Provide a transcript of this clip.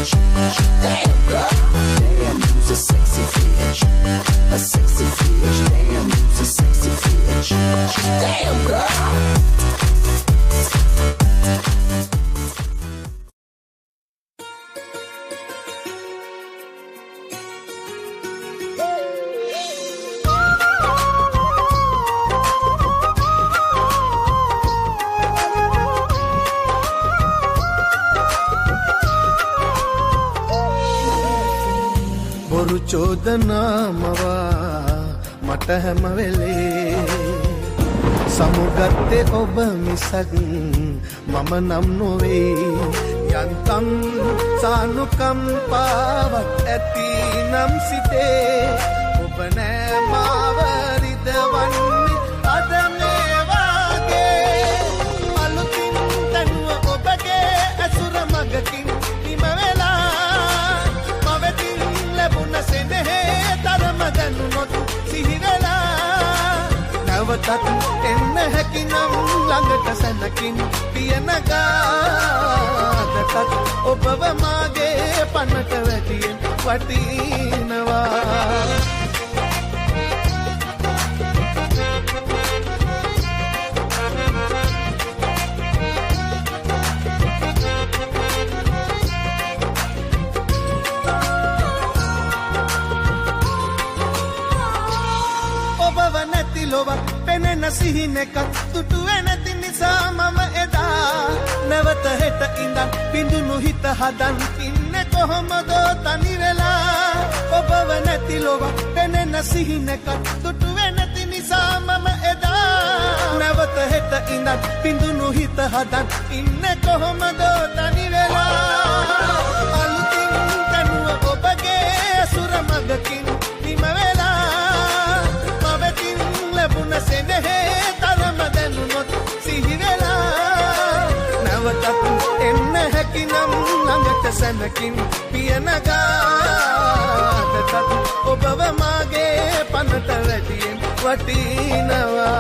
bitch. Damn girl, damn you's a sexy bitch. A sexy bitch, damn you's a sexy bitch. Damn girl. බොරු චෝදනාමවා මට හැම වෙලේ සමුගත්තේ ඔබ මිසක් මම නම් නොවේ යන්තම් සානුකම්පාවක් ඇති නම් සිතේ ඔබ නෑ මාව රිදවන්නේ අද මේ වාගේ අලුතින් තනුව ඔබගේ ඇසුර මගකින් නිම වෙලා මවෙතින් ලැබුණ සෙනෙහේ තරම දැනුනොත් සිහිවෙලා නැවතත් එන්න හැකිනම් ළඟට සැනකින් පියනගාතත් ඔබව මාගේ පන්නට වැටියෙන් වටිනවා පෙනෙන සිහිනක තුටුවේ නැති නිසා මම එදා නැවත හෙට ඉඳන් බිඳුණු හිත හදන් ඉන්නේ කොහොමද තනි වෙලා ඔබව නැති ලොව පෙනෙන සිහිනක තුටුවේ නැති නිසා මම එදා නැවත හෙට ඉඳන් බිඳුණු හිත හදන් ඉන්නේ කොහොමද තනි වෙලා අලුතින් තනුව ඔබගේ සුර මගකින් නිම වෙලා මවෙතින් ලැබුණ සෙනෙහේ තරම දැනුනොත් සිහිවෙලා නැවතත් එන්න හැකිනම් ළඟට සැනකින් පියනගාතත් ඔබව මාගේ පනත වැටියෙන් වටිනවා